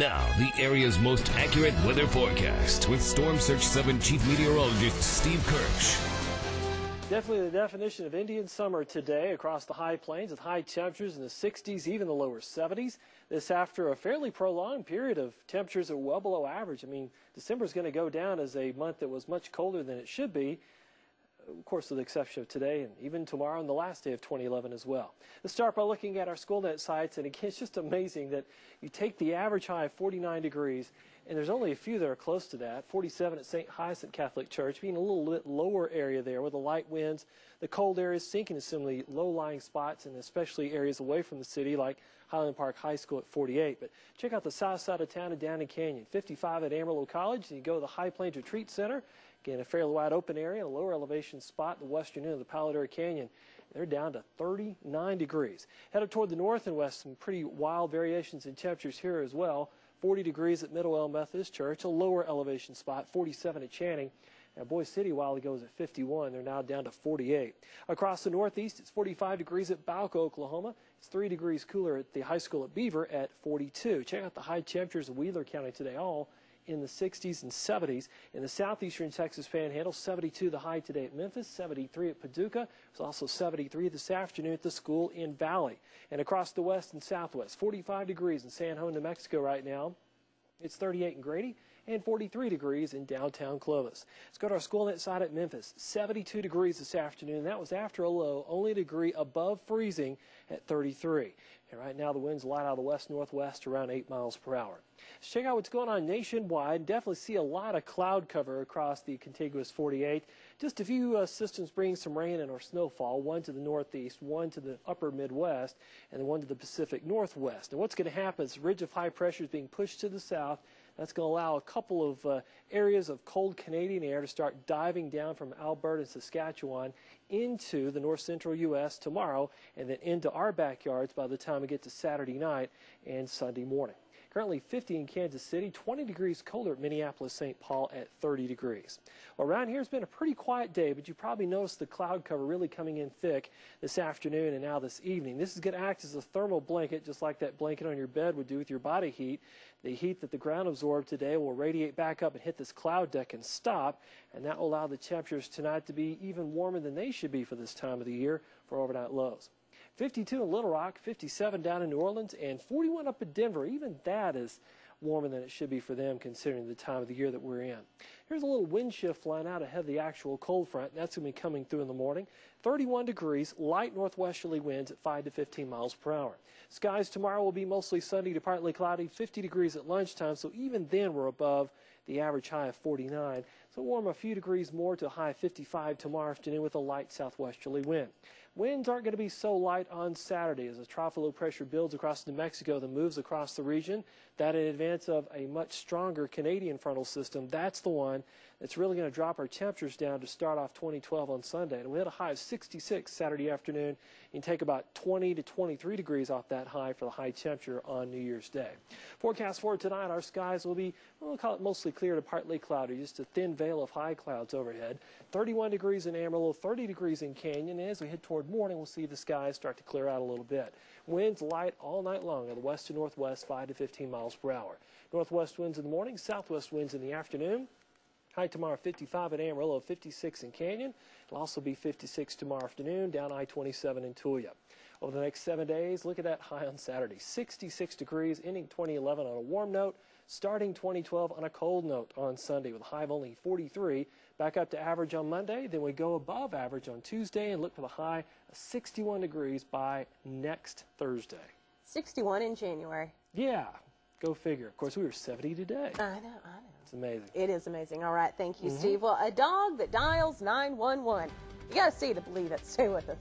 Now, the area's most accurate weather forecast with Storm Surge 7 Chief Meteorologist Steve Kirsch. Definitely the definition of Indian summer today across the high plains with high temperatures in the 60s, even the lower 70s. This after a fairly prolonged period of temperatures that are well below average. I mean, December is going to go down as a month that was much colder than it should be. Of course, with the exception of today and even tomorrow and the last day of 2011 as well. Let's start by looking at our SchoolNet sites, and again, it's just amazing that you take the average high of 49 degrees, and there's only a few that are close to that. 47 at St. Hyacinth Catholic Church, being a little bit lower area there with the light winds. The cold areas sinking to some of the low-lying spots, and especially areas away from the city like Highland Park High School at 48. But check out the south side of town and Downey Canyon. 55 at Amarillo College, and you go to the High Plains Retreat Center. Again, a fairly wide open area, a lower elevation spot in the western end of the Palo Duro Canyon. They're down to 39 degrees. Headed toward the north and west, some pretty wild variations in temperatures here as well. 40 degrees at Middle Elm Methodist Church, a lower elevation spot, 47 at Channing. Now, Boise City a while ago was at 51. They're now down to 48. Across the northeast, it's 45 degrees at Bauco, Oklahoma. It's 3 degrees cooler at the high school at Beaver at 42. Check out the high temperatures of Wheeler County today, all in the 60s and 70s. In the southeastern Texas Panhandle, 72 the high today at Memphis, 73 at Paducah. It's also 73 this afternoon at the school in Valley. And across the west and southwest, 45 degrees in San Juan, New Mexico right now. It's 38 in Grady and 43 degrees in downtown Clovis. Let's go to our SchoolNet side at Memphis. 72 degrees this afternoon. That was after a low, only a degree above freezing at 33. And right now the wind's light out of the west-northwest around 8 miles per hour. Let's check out what's going on nationwide. Definitely see a lot of cloud cover across the contiguous 48. Just a few systems bringing some rain and or snowfall, one to the northeast, one to the upper Midwest, and then one to the Pacific Northwest. And what's going to happen is a ridge of high pressure is being pushed to the south. That's going to allow a couple of areas of cold Canadian air to start diving down from Alberta and Saskatchewan into the north central U.S. tomorrow and then into our backyards by the time we get to Saturday night and Sunday morning. Currently 50 in Kansas City, 20 degrees colder at Minneapolis, St. Paul at 30 degrees. Well, around here it's been a pretty quiet day, but you probably noticed the cloud cover really coming in thick this afternoon and now this evening. This is going to act as a thermal blanket, just like that blanket on your bed would do with your body heat. The heat that the ground absorbed today will radiate back up and hit this cloud deck and stop, and that will allow the temperatures tonight to be even warmer than they should be for this time of the year for overnight lows. 52 in Little Rock, 57 down in New Orleans, and 41 up in Denver. Even that is warmer than it should be for them considering the time of the year that we're in. Here's a little wind shift line out ahead of the actual cold front. That's going to be coming through in the morning. 31 degrees, light northwesterly winds at 5 to 15 miles per hour. Skies tomorrow will be mostly sunny to partly cloudy, 50 degrees at lunchtime, so even then we're above the average high of 49. So warm a few degrees more to a high of 55 tomorrow afternoon with a light southwesterly wind. Winds aren't going to be so light on Saturday as a trough of low pressure builds across New Mexico that moves across the region. That in advance of a much stronger Canadian frontal system. That's the one that's really going to drop our temperatures down to start off 2012 on Sunday. And we had a high of 66 Saturday afternoon. You can take about 20 to 23 degrees off that high for the high temperature on New Year's Day. Forecast for tonight, our skies will be, we'll call it mostly clear to partly cloudy, just a thin veil of high clouds overhead. 31 degrees in Amarillo, 30 degrees in Canyon. And as we head toward morning, we'll see the skies start to clear out a little bit. Winds light all night long in the west to northwest, 5 to 15 miles per hour. Northwest winds in the morning, southwest winds in the afternoon. High tomorrow 55 at Amarillo, 56 in Canyon. It'll also be 56 tomorrow afternoon down I-27 in Tulia. Over the next 7 days, look at that high on Saturday. 66 degrees, ending 2011 on a warm note, starting 2012 on a cold note on Sunday with a high of only 43. Back up to average on Monday, then we go above average on Tuesday and look for the high of 61 degrees by next Thursday. 61 in January. Yeah, go figure. Of course, we were 70 today. I know. It's amazing. It is amazing. All right, thank you, Steve. Well, a dog that dials 911. You got to see to believe it. Stay with us.